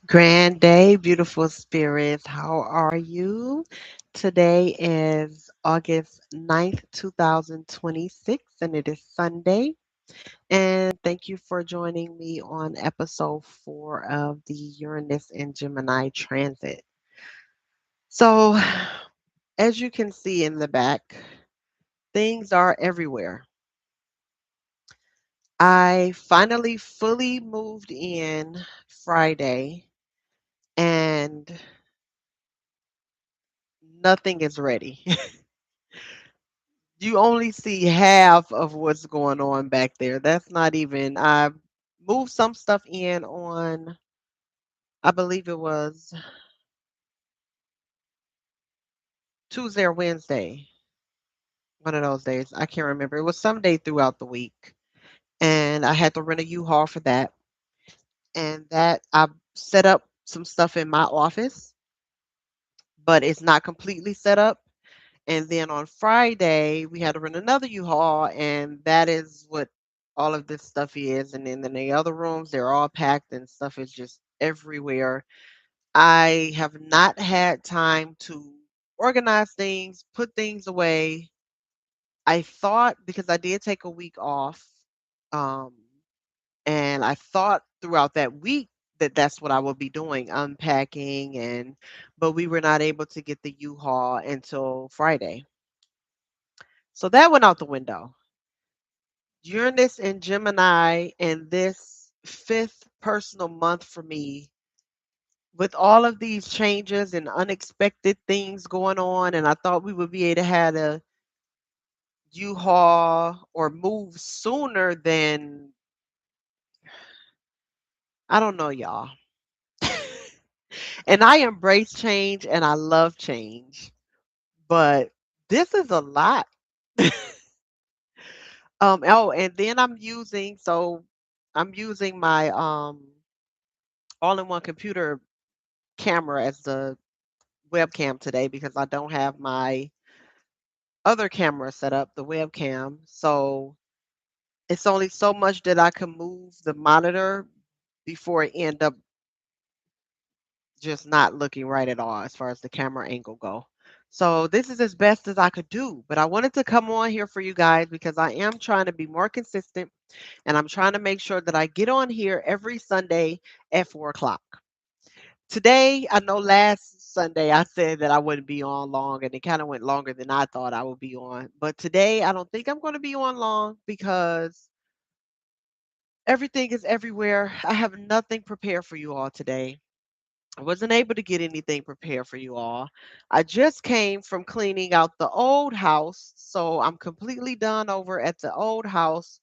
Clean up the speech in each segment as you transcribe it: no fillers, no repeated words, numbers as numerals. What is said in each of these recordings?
Grand day, beautiful spirits. How are you? Today is August 9th, 2026, and it is Sunday. And thank you for joining me on episode 4 of the Uranus and Gemini transit. So, as you can see in the back, things are everywhere. I finally fully moved in Friday, and nothing is ready. You only see half of what's going on back there. That's not even I moved some stuff in on I believe it was Tuesday or Wednesday. One of those days. I can't remember. It was some day throughout the week. And I had to rent a U-Haul for that. And that I set up some stuff in my office, but it's not completely set up. And then on Friday, we had to rent another U-Haul, and that is what all of this stuff is. And then in the other rooms, they're all packed and stuff is just everywhere. I have not had time to organize things, put things away. I thought because I did take a week off, um, and I thought throughout that week that that's what I would be doing, unpacking, but we were not able to get the U-Haul until Friday. So that went out the window. Uranus and Gemini in this fifth personal month for me, with all of these changes and unexpected things going on, and I thought we would be able to have a U-Haul or move sooner than I don't know, y'all. And I embrace change and I love change, but this is a lot. Oh, and then I'm using my all-in-one computer camera as the webcam today because I don't have my other camera set up, the webcam. So it's only so much that I can move the monitor before it end up just not looking right at all as far as the camera angle go. So this is as best as I could do, but I wanted to come on here for you guys because I am trying to be more consistent and I'm trying to make sure that I get on here every Sunday at 4 o'clock. Today, I know last Sunday I said that I wouldn't be on long, and it kind of went longer than I thought I would be on. But today, I don't think I'm going to be on long because everything is everywhere. I have nothing prepared for you all today. I wasn't able to get anything prepared for you all. I just came from cleaning out the old house, so I'm completely done over at the old house.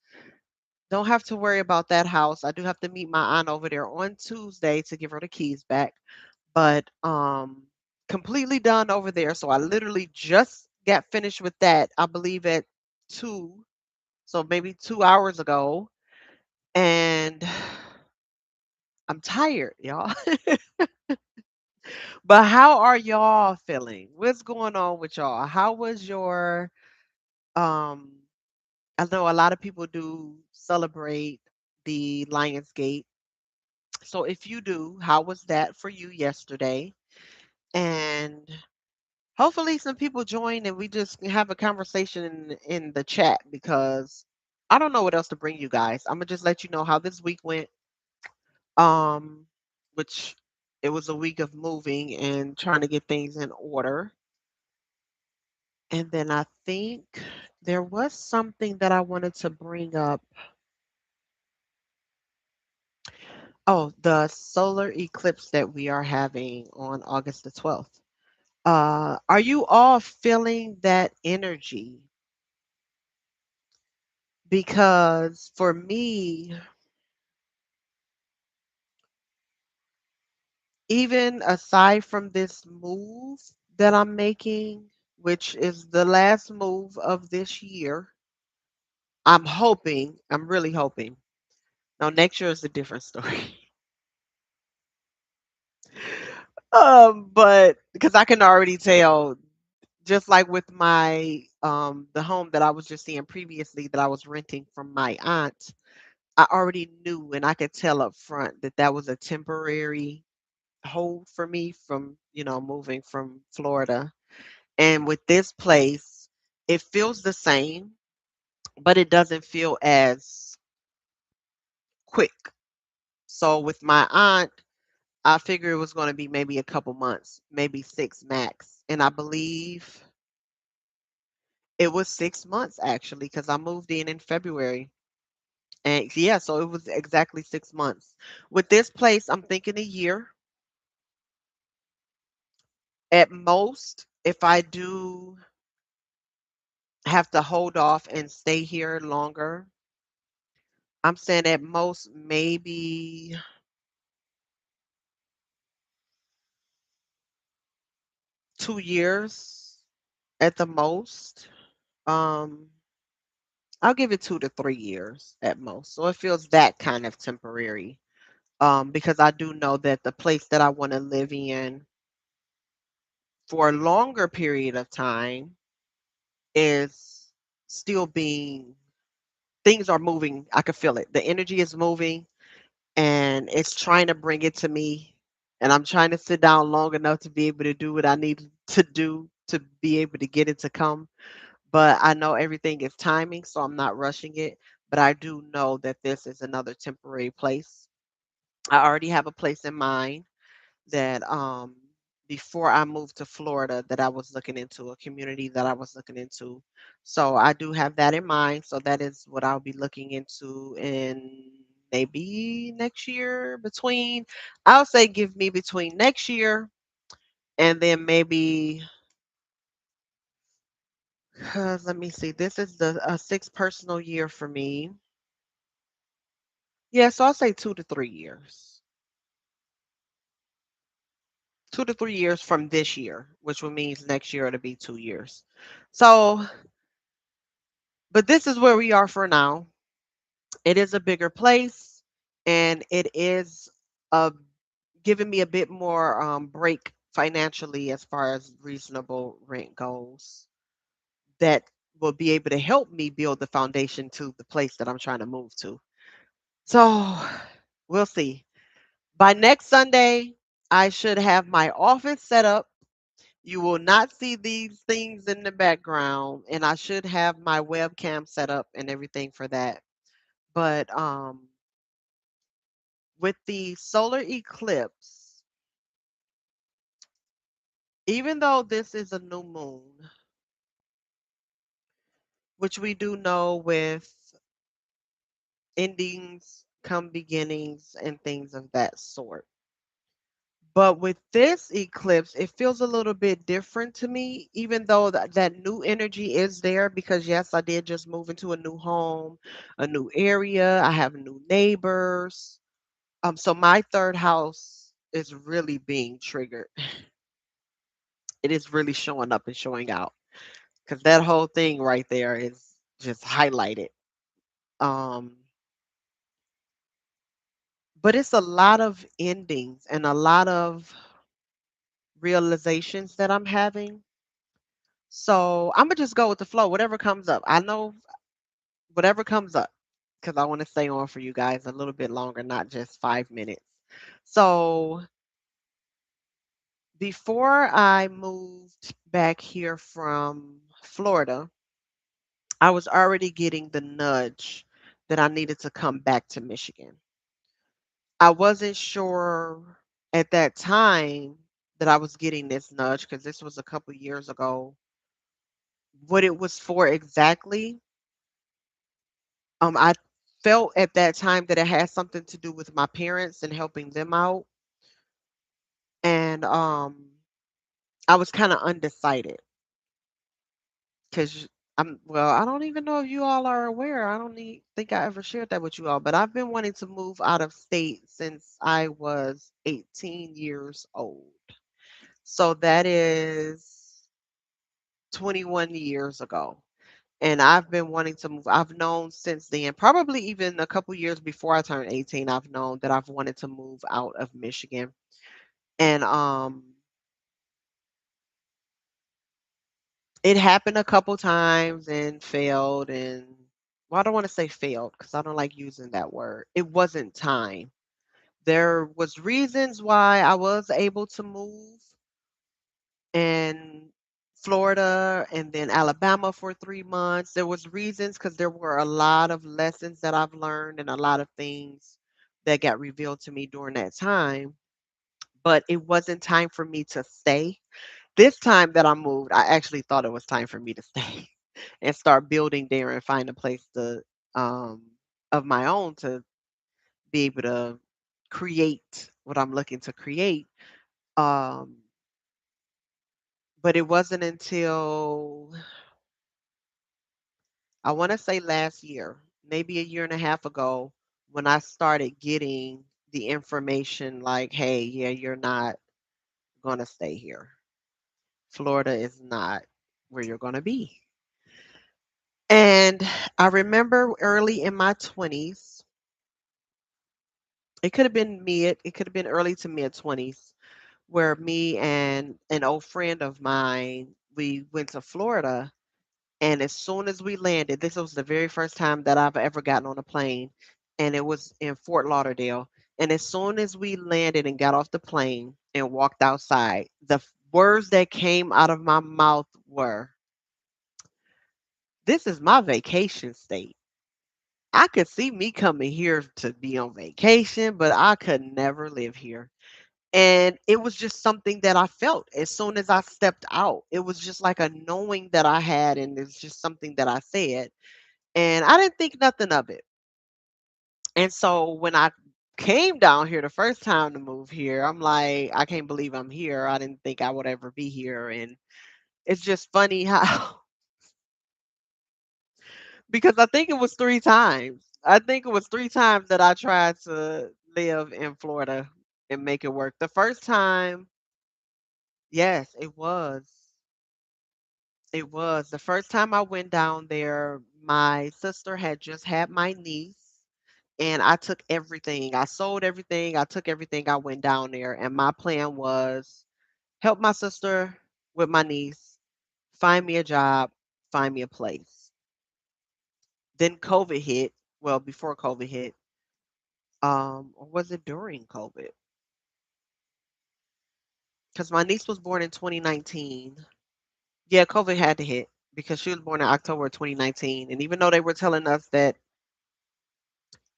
Don't have to worry about that house. I do have to meet my aunt over there on Tuesday to give her the keys back. But completely done over there. So I literally just got finished with that, I believe at 2, so maybe 2 hours ago, and I'm tired, y'all. But how are y'all feeling? What's going on with y'all? How was your um I know a lot of people do celebrate the Lionsgate. So if you do, how was that for you yesterday? And hopefully some people join and we just have a conversation in the chat because I don't know what else to bring you guys. I'm gonna just let you know how this week went. Um, which it was a week of moving and trying to get things in order. And then I think there was something that I wanted to bring up. Oh, the solar eclipse that we are having on August the 12th. Are you all feeling that energy? Because for me, even aside from this move that I'm making, which is the last move of this year, I'm really hoping. Now, next year is a different story. But because I can already tell, just like with my the home that I was just seeing previously that I was renting from my aunt, I already knew and I could tell up front that that was a temporary. hold for me from, moving from Florida. And with this place, it feels the same, but it doesn't feel as quick. So with my aunt, I figured it was going to be maybe a couple months, maybe 6 max. And I believe it was 6 months actually because I moved in February. And yeah, so it was exactly 6 months. With this place, I'm thinking a year at most. If I do have to hold off and stay here longer, I'm saying at most maybe 2 years at the most. Um, I'll give it 2 to 3 years at most. So it feels that kind of temporary. Because I do know that the place that I want to live in for a longer period of time is still being things are moving. I can feel it. The energy is moving and it's trying to bring it to me. And I'm trying to sit down long enough to be able to do what I need to do to be able to get it to come. But I know everything is timing, so I'm not rushing it. But I do know that this is another temporary place. I already have a place in mind that before I moved to Florida that I was looking into, a community that I was looking into. So I do have that in mind. So that is what I'll be looking into in maybe next year between I'll say give me between next year and then maybe let me see. This is the sixth personal year for me. Yeah, so I'll say 2 to 3 years. 2 to 3 years from this year, which would means next year it'll be 2 years. So but this is where we are for now. It is a bigger place, and it is uh, giving me a bit more break financially as far as reasonable rent goes. That will be able to help me build the foundation to the place that I'm trying to move to. So we'll see. By next Sunday, I should have my office set up. You will not see these things in the background, and I should have my webcam set up and everything for that. But with the solar eclipse, even though this is a new moon, which we do know with endings come beginnings and things of that sort. But with this eclipse, it feels a little bit different to me, even though that new energy is there because, yes, I did just move into a new home, a new area. I have new neighbors. So my third house is really being triggered. It is really showing up and showing out because that whole thing right there is just highlighted. Um, but it's a lot of endings and a lot of realizations that I'm having. So I'm gonna just go with the flow, whatever comes up. I know whatever comes up because I want to stay on for you guys a little bit longer, not just 5 minutes. So before I moved back here from Florida, I was already getting the nudge that I needed to come back to Michigan. I wasn't sure at that time that I was getting this nudge because this was a couple years ago, what it was for exactly. I felt at that time that it had something to do with my parents and helping them out, and I was kind of undecided because well, I don't even know if you all are aware. I don't think I ever shared that with you all, but I've been wanting to move out of state since I was 18 years old. So that is 21 years ago. And I've been wanting to move. I've known since then, probably even a couple years before I turned 18, I've known that I've wanted to move out of Michigan. And it happened a couple times and failed and well, I don't want to say failed because I don't like using that word. It wasn't time. There was reasons why I was able to move in Florida and then Alabama for 3 months. There was reasons because there were a lot of lessons that I've learned and a lot of things that got revealed to me during that time, but it wasn't time for me to stay. This time that I moved, I actually thought it was time for me to stay and start building there and find a place to um of my own to be able to create what I'm looking to create. Um, but it wasn't until I want to say last year, maybe a year and a half ago, when I started getting the information like, hey, yeah, you're not going to stay here. Florida is not where you're going to be. And I remember early in my 20s, it could have been mid, it could have been early to mid 20s, where me and an old friend of mine, we went to Florida. And as soon as we landed, this was the very first time that I've ever gotten on a plane, and it was in Fort Lauderdale. And as soon as we landed and got off the plane and walked outside, words that came out of my mouth were, "This is my vacation state." I could see me coming here to be on vacation, but I could never live here. And it was just something that I felt as soon as I stepped out. It was just like a knowing that I had, and it's just something that I said. And I didn't think nothing of it. And so when I came down here the first time to move here, I'm like, I can't believe I'm here. I didn't think I would ever be here. And it's just funny how, because I think it was 3 times. I think it was 3 times that I tried to live in Florida and make it work. The first time, yes, it was. It was. The first time I went down there, my sister had just had my niece, and I took everything. I sold everything. I took everything. I went down there, and my plan was help my sister with my niece, find me a job, find me a place. Then COVID hit. Well, before COVID hit, or was it during COVID? Because my niece was born in 2019. Yeah, COVID had to hit because she was born in October 2019. And even though they were telling us that,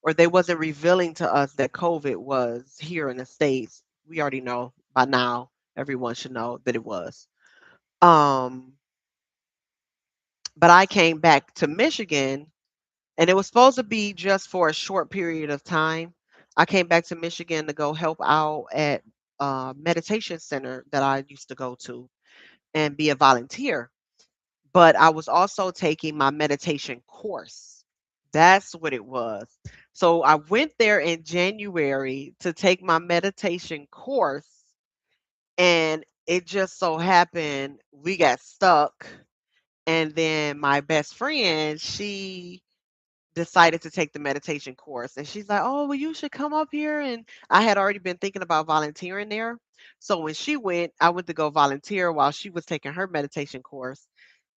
or they wasn't revealing to us that COVID was here in the States, we already know by now. Everyone should know that it was. Um, but I came back to Michigan, and it was supposed to be just for a short period of time. I came back to Michigan to go help out at a meditation center that I used to go to and be a volunteer. But I was also taking my meditation course. That's what it was. So I went there in January to take my meditation course, and it just so happened we got stuck. And then my best friend, she decided to take the meditation course. And she's like, "Oh, well, you should come up here." And I had already been thinking about volunteering there. So when she went, I went to go volunteer while she was taking her meditation course.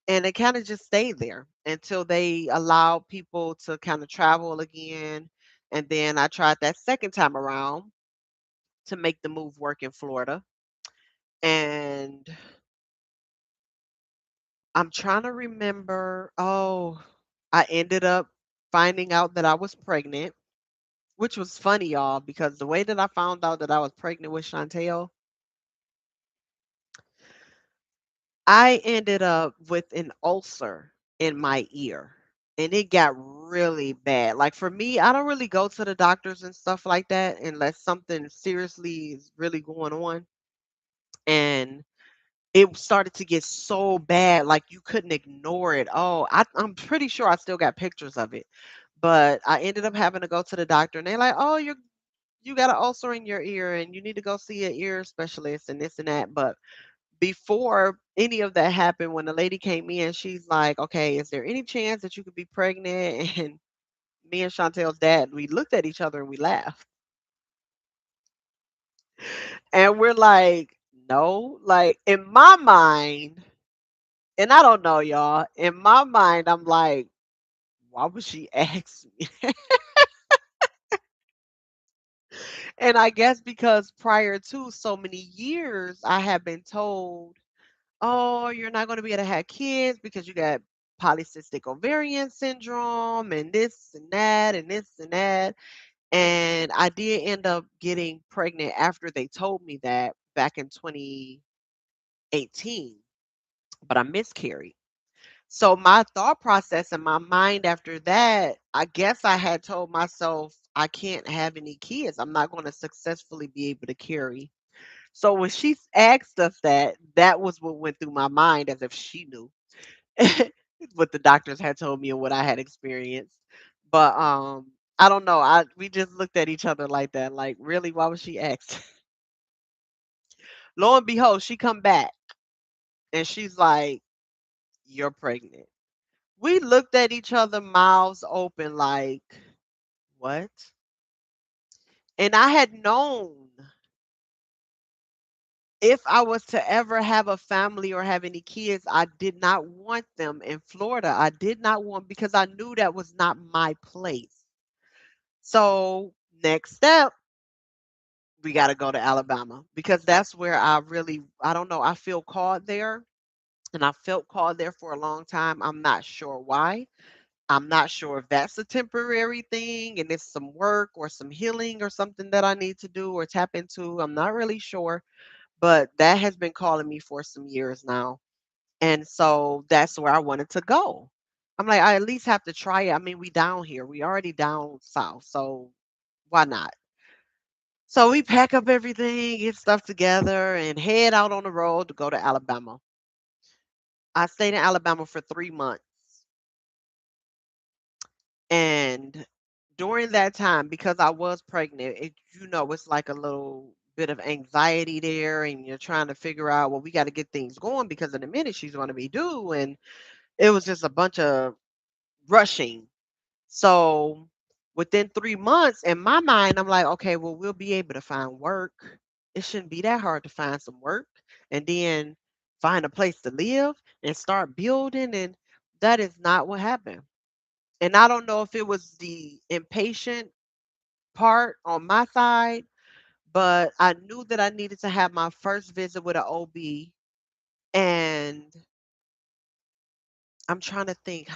And it kinda just stayed there until they allowed people to kinda travel again, and then I tried that second time around to make the move work in Florida, and I'm trying to remember I ended up finding out that I was pregnant, which was funny, y'all, because the way that I found out that I was pregnant with Chantel, I ended up with an ulcer in my ear, and it got really bad. Like for me, I don't really go to the doctors and stuff like that unless something seriously is really going on. And it started to get so bad, like you couldn't ignore it. I'm pretty sure I still got pictures of it. But I ended up having to go to the doctor, and they're like, "Oh, you got an ulcer in your ear, and you need to go see an ear specialist and this and that." But before any of that happened, when the lady came in, she's like, "Okay, is there any chance that you could be pregnant?" And me and Chantel's dad, we looked at each other and we laughed. And we're like, "No." Like in my mind, and I don't know, y'all. In my mind, I'm like, "Why would she ask me?" And I guess because prior to so many years, I have been told, "Oh, you're not gonna be able to have kids because you got polycystic ovarian syndrome and this and that and this and that." And I did end up getting pregnant after they told me that back in 2018, but I miscarried. So my thought process in my mind after that, I guess I had told myself I can't have any kids. I'm not going to successfully be able to carry. So when she asked us that, that was what went through my mind as if she knew what the doctors had told me and what I had experienced. But I don't know. I we just looked at each other like that. Like, really, why was she asked? Lo and behold, she come back and she's like, "You're pregnant." We looked at each other, mouths open, like, "What?" And I had known if I was to ever have a family or have any kids, I did not want them in Florida. I did not want because I knew that was not my place. So, next step, we got to go to Alabama because that's where I don't know, I feel called there and I felt called there for a long time. I'm not sure why. I'm not sure if that's a temporary thing and it's some work or some healing or something that I need to do or tap into. I'm not really sure, but that has been calling me for some years now. And so that's where I wanted to go. I'm like, I at least have to try it. I mean, we down here. We already down south. So why not? So we pack up everything, get stuff together, and head out on the road to go to Alabama. I stayed in Alabama for 3 months. And during that time, because I was pregnant, it's like a little bit of anxiety there, and you're trying to figure out, well, we got to get things going because in a minute she's going to be due. And it was just a bunch of rushing. So within 3 months, in my mind, I'm like, okay, well, we'll be able to find work. It shouldn't be that hard to find some work and then find a place to live and start building. And that is not what happened. And I don't know if it was the impatient part on my side, but I knew that I needed to have my first visit with an OB. And I'm trying to think,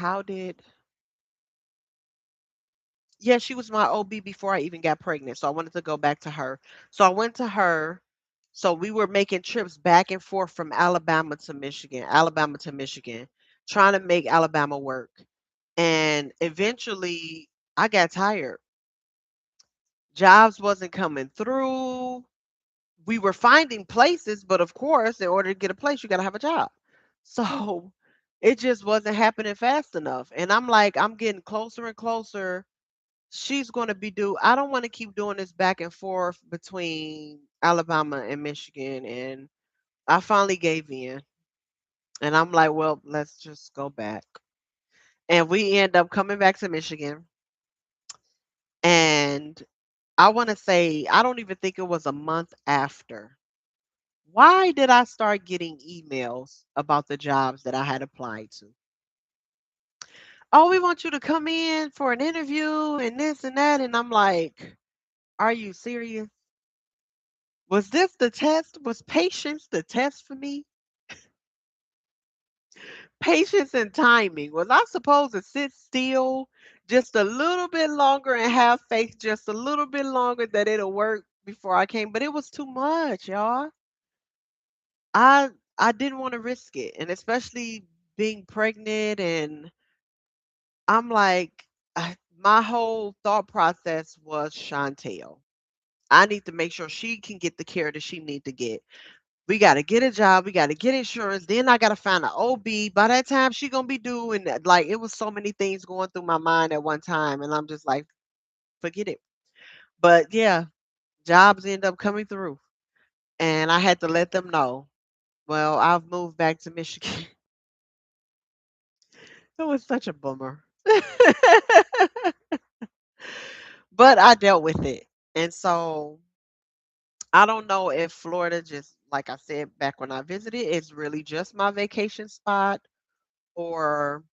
yeah, she was my OB before I even got pregnant. So I wanted to go back to her. So I went to her. So we were making trips back and forth from Alabama to Michigan, trying to make Alabama work. And eventually I got tired. Jobs wasn't coming through. We were finding places, but of course, in order to get a place, you got to have a job. So it just wasn't happening fast enough. And I'm like, I'm getting closer and closer. She's going to be due. I don't want to keep doing this back and forth between Alabama and Michigan. And I finally gave in. And I'm like, well, let's just go back. And we end up coming back to Michigan. And I want to say, I don't even think it was a month after. Why did I start getting emails about the jobs that I had applied to? Oh, we want you to come in for an interview and this and that. And I'm like, are you serious? Was this the test? Was patience the test for me? Patience and timing. Was I supposed to sit still just a little bit longer and have faith just a little bit longer that it'll work before I came? But it was too much, y'all. I I didn't want to risk it. And especially being pregnant and I'm like, my whole thought process was Chantel. I need to make sure she can get the care that she need to get. We got to get a job. We got to get insurance. Then I got to find an OB. By that time, she gonna be due. And like, it was so many things going through my mind at one time, and I'm just like, forget it. But yeah, jobs end up coming through, and I had to let them know. Well, I've moved back to Michigan. It was such a bummer. But I dealt with it. And so I don't know if Florida, just like I said back when I visited, is really just my vacation spot or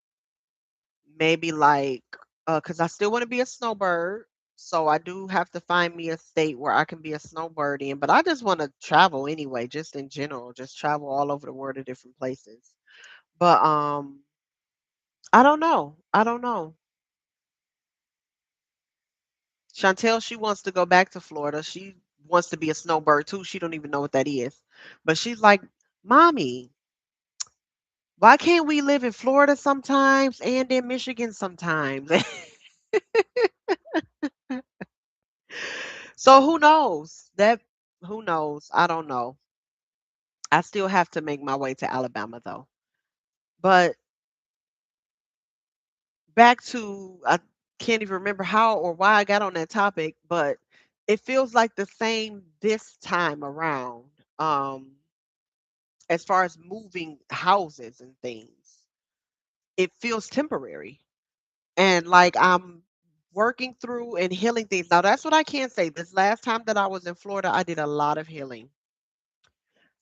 maybe like, because I still want to be a snowbird. So I do have to find me a state where I can be a snowbird in, but I just want to travel anyway, just in general, just travel all over the world to different places. But I don't know. I don't know. Chantel, she wants to go back to Florida. She wants to be a snowbird too. She don't even know what that is. But she's like, "Mommy, why can't we live in Florida sometimes and in Michigan sometimes?" So who knows? Who knows? I don't know. I still have to make my way to Alabama though. But back to I can't even remember how or why I got on that topic, but it feels like the same this time around. As far as moving houses and things, it feels temporary. And like I'm working through and healing things. Now that's what I can say. This last time that I was in Florida, I did a lot of healing.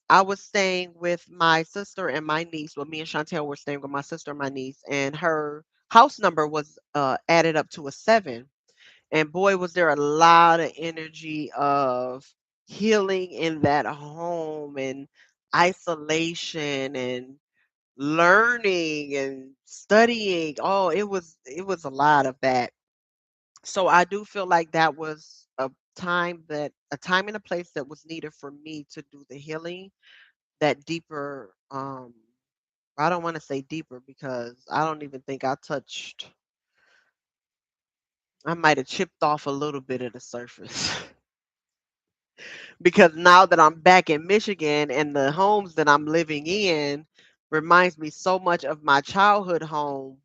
I was staying with my sister and my niece. Well, me and Chantel were staying with my sister and my niece, and her house number was added up to a 7. And boy, was there a lot of energy of healing in that home and isolation and learning and studying. Oh, it was a lot of that. So I do feel like that was a time and a place that was needed for me to do the healing, that deeper I don't want to say deeper because I don't even think I might have chipped off a little bit of the surface. Because now that I'm back in Michigan and the homes that I'm living in reminds me so much of my childhood home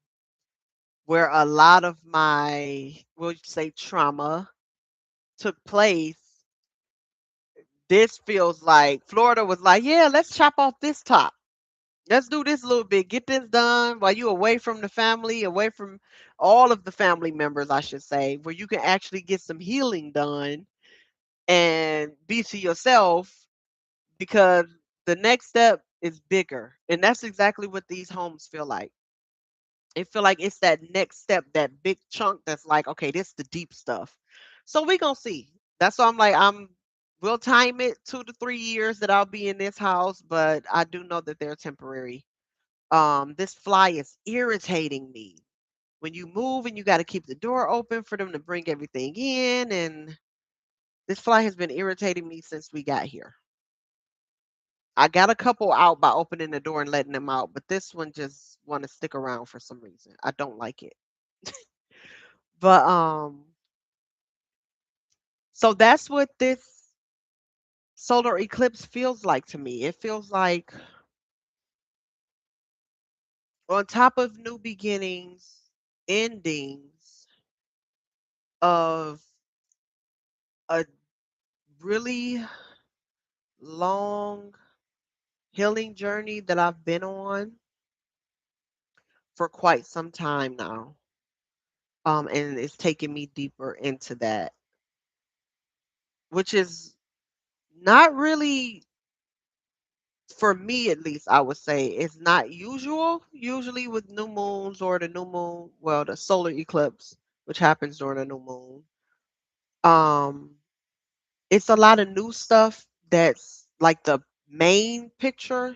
where a lot of my, we'll say, trauma took place. This feels like Florida was like, yeah, let's chop off this top. Let's do this a little bit. Get this done while you away from the family, away from all of the family members, I should say, where you can actually get some healing done and be to yourself because the next step is bigger. And that's exactly what these homes feel like. It feel like it's that next step, that big chunk that's like, okay, this the deep stuff. So we gonna see. That's why I'm like, we'll time it 2 to 3 years that I'll be in this house, but I do know that they're temporary. This fly is irritating me. When you move and you got to keep the door open for them to bring everything in, and this fly has been irritating me since we got here. I got a couple out by opening the door and letting them out, but this one just want to stick around for some reason. I don't like it. But so that's what this solar eclipse feels like to me. It feels like on top of new beginnings, endings of a really long healing journey that I've been on for quite some time now. And it's taking me deeper into that, which is not really, for me at least, I would say it's not usual. Usually with new moons or the new moon, well, the solar eclipse, which happens during a new moon, um, it's a lot of new stuff that's like the main picture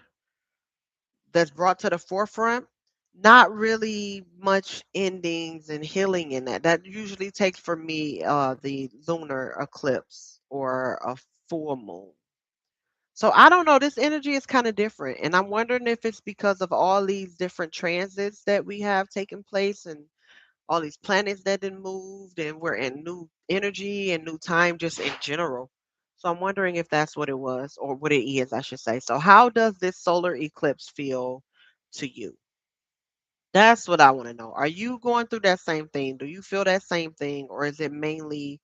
that's brought to the forefront. Not really much endings and healing in that. That usually takes for me the lunar eclipse or a full moon. So I don't know. This energy is kind of different, and I'm wondering if it's because of all these different transits that we have taken place, and all these planets that did moved, and we're in new energy and new time just in general. So I'm wondering if that's what it was, or what it is, I should say. So how does this solar eclipse feel to you? That's what I want to know. Are you going through that same thing? Do you feel that same thing, or is it mainly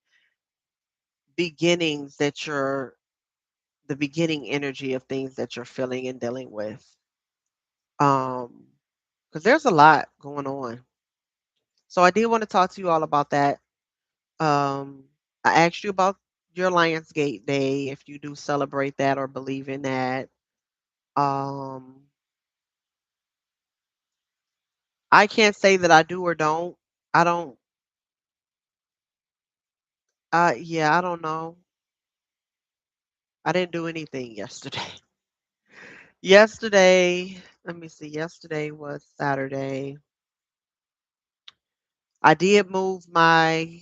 beginnings that you're the beginning energy of things that you're feeling and dealing with? Um, because there's a lot going on. So I did want to talk to you all about that. Um, I asked you about your Lionsgate Day, if you do celebrate that or believe in that. Um, I can't say that I do or don't. I don't Yeah, I don't know. I didn't do anything yesterday. Yesterday, let me see. Yesterday was Saturday. I did move my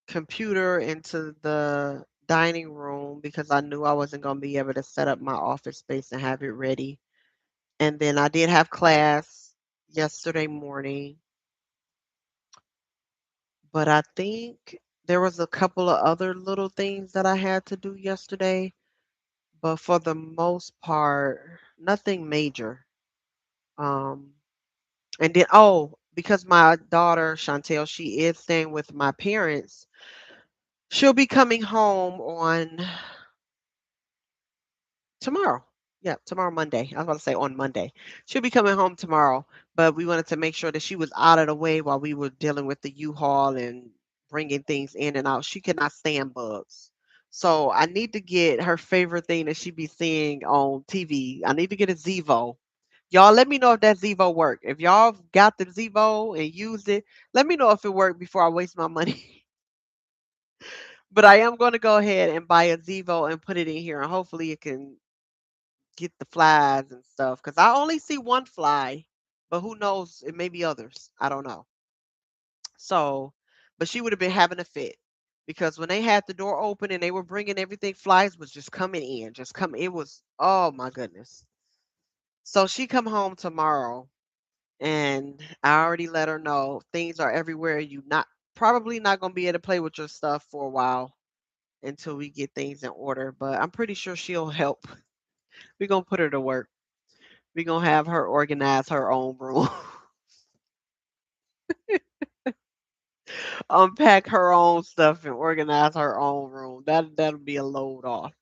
computer into the dining room because I knew I wasn't going to be able to set up my office space and have it ready. And then I did have class yesterday morning, but I think there was a couple of other little things that I had to do yesterday, but for the most part, nothing major. Um, and then because my daughter Chantel, she is staying with my parents. She'll be coming home on tomorrow. Yeah, tomorrow Monday. I was about to say on Monday. She'll be coming home tomorrow, but we wanted to make sure that she was out of the way while we were dealing with the U-Haul and bringing things in and out. She cannot stand bugs. So I need to get her favorite thing that she be seeing on TV. I need to get a Zevo. Y'all let me know if that Zevo work. If y'all got the Zevo and used it, let me know if it worked before I waste my money. But I am going to go ahead and buy a Zevo and put it in here, and hopefully it can get the flies and stuff. Cause I only see one fly, but who knows? It may be others. I don't know. So, but she would have been having a fit because when they had the door open and they were bringing everything, flies was just coming in, just coming. It was, oh my goodness. So she come home tomorrow, and I already let her know things are everywhere. You not probably not gonna be able to play with your stuff for a while until we get things in order. But I'm pretty sure she'll help. We're gonna put her to work. We're gonna have her organize her own room, unpack her own stuff and organize her own room. That'll be a load off.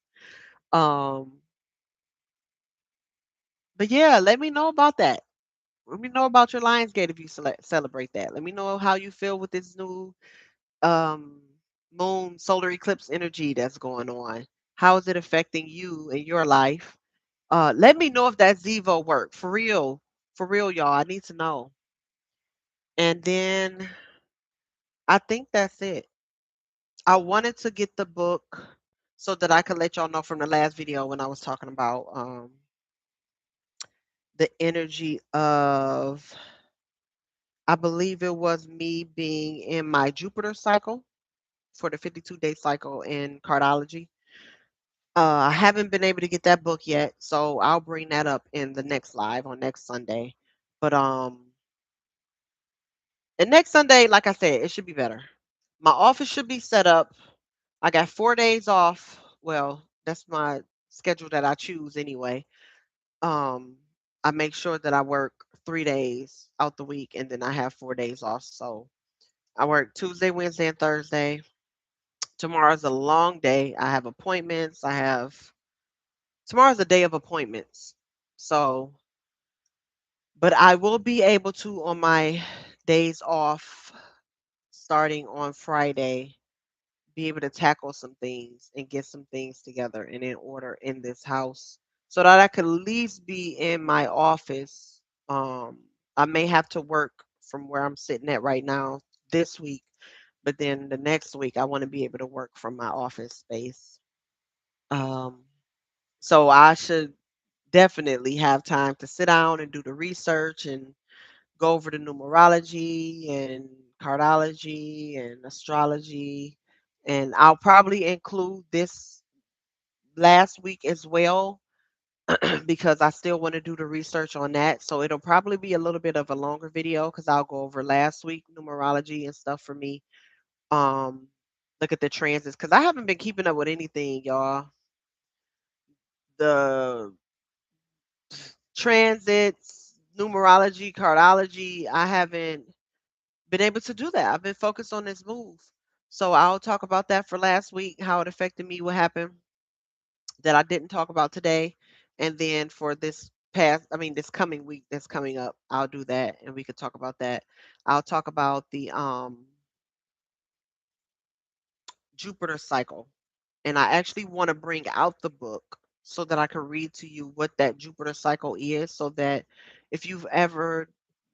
Um, but yeah, let me know about that. Let me know about your Lionsgate if you celebrate that. Let me know how you feel with this new um moon solar eclipse energy that's going on. How is it affecting you in your life? Let me know if that Zevo worked. For real, y'all. I need to know. And then I think that's it. I wanted to get the book so that I could let y'all know from the last video when I was talking about the energy of, I believe it was me being in my Jupiter cycle for the 52-day cycle in cardology. I haven't been able to get that book yet, so I'll bring that up in the next live on next Sunday. But and next Sunday, like I said, it should be better. My office should be set up. I got 4 days off. Well, that's my schedule that I choose anyway. Um, I make sure that I work 3 days out the week and then I have 4 days off. So I work Tuesday, Wednesday, and Thursday. Tomorrow's a long day. I have appointments. Tomorrow's a day of appointments. So, but I will be able to on my days off starting on Friday be able to tackle some things and get some things together and in order in this house so that I could at least be in my office. Um, I may have to work from where I'm sitting at right now this week, but then the next week I want to be able to work from my office space. Um, so I should definitely have time to sit down and do the research and go over the numerology and cardology and astrology. And I'll probably include this last week as well because I still want to do the research on that. So it'll probably be a little bit of a longer video because I'll go over last week numerology and stuff for me. Um, Look at the transits because I haven't been keeping up with anything, y'all. The transits, numerology, cardology, I haven't been able to do that. I've been focused on this move. So I'll talk about that for last week, how it affected me, what happened that I didn't talk about today. And then for this coming week that's coming up, I'll do that and we could talk about that. I'll talk about the Jupiter cycle. And I actually want to bring out the book so that I can read to you what that Jupiter cycle is so that if you've ever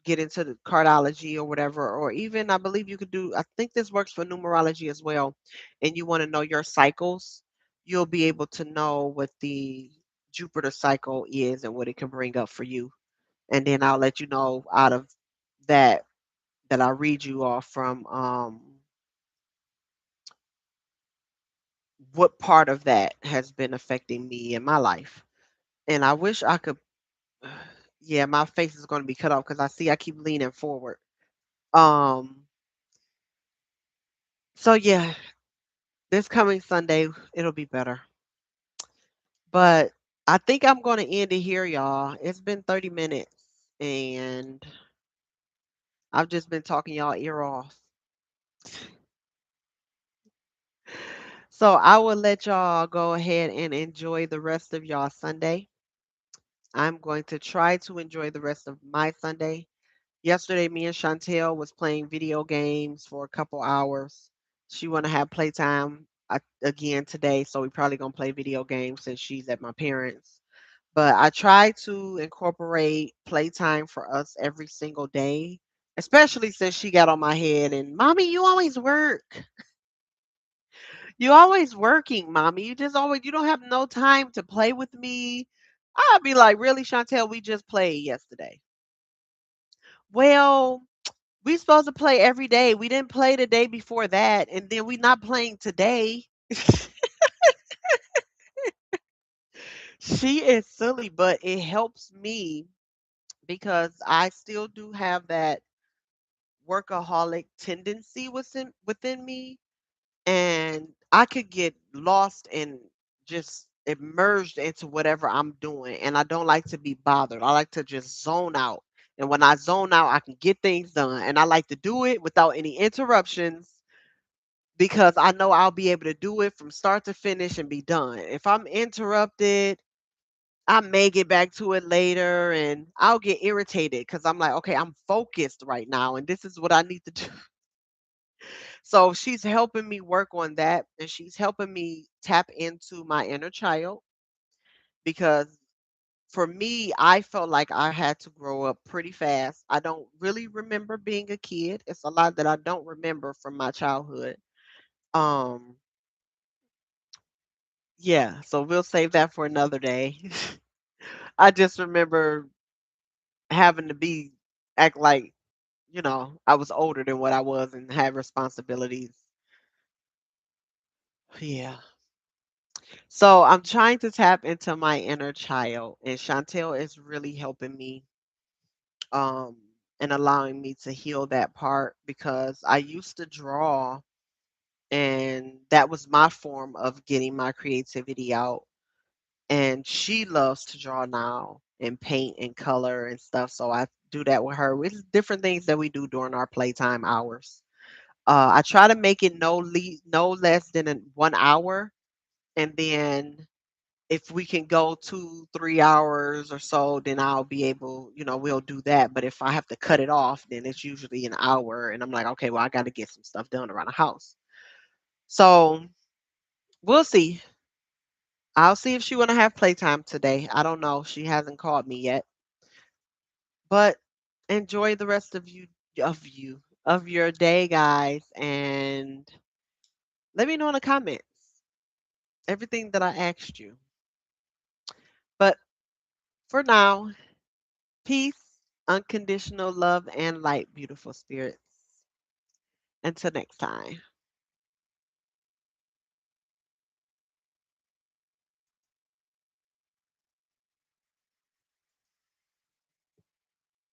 get into the cardology or whatever, or even I believe you could do, I think this works for numerology as well, and you want to know your cycles, you'll be able to know what the Jupiter cycle is and what it can bring up for you. And then I'll let you know out of that that I read you off from what part of that has been affecting me in my life. And I wish I could yeah, my face is going to be cut off because I see I keep leaning forward. Um so yeah, this coming Sunday, it'll be better. But I think I'm going to end it here, y'all. It's been 30 minutes and I've just been talking y'all ear off. So I will let y'all go ahead and enjoy the rest of y'all Sunday. I'm going to try to enjoy the rest of my Sunday. Yesterday, me and Chantel was playing video games for a couple hours. She want to have playtime again today, so we probably gonna play video games since she's at my parents'. But I try to incorporate playtime for us every single day, especially since she got on my head and mommy, you always work. You always working, mommy. You just always you don't have no time to play with me. I'll be like, really, Chantel, we just played yesterday. Well, we supposed to play every day. We didn't play the day before that, and then we not playing today. She is silly, but it helps me because I still do have that workaholic tendency within me, and I could get lost and just immersed into whatever I'm doing, and I don't like to be bothered. I like to just zone out. And when I zone out, I can get things done, and I like to do it without any interruptions because I know I'll be able to do it from start to finish and be done. If I'm interrupted, I may get back to it later and I'll get irritated because I'm like, okay, I'm focused right now and this is what I need to do. So she's helping me work on that and she's helping me tap into my inner child because for me, I felt like I had to grow up pretty fast. I don't really remember being a kid. It's a lot that I don't remember from my childhood. Um, yeah, so we'll save that for another day. I just remember having to be act like, I was older than what I was and had responsibilities. Yeah. So I'm trying to tap into my inner child and Chantel is really helping me um and allowing me to heal that part because I used to draw and that was my form of getting my creativity out. And she loves to draw now and paint and color and stuff. So I do that with her. It's different things that we do during our playtime hours. I try to make it no less than 1 hour, and then if we can go 2 3 hours or so, then I'll be able, we'll do that. But if I have to cut it off, then it's usually an hour, and I'm like, okay, well, I got to get some stuff done around the house. So we'll see. I'll see if she want to have playtime today. I don't know. She hasn't called me yet. But enjoy the rest of your day, guys, and let me know in the comments everything that I asked you. But for now, peace, unconditional love, and light, beautiful spirits. Until next time.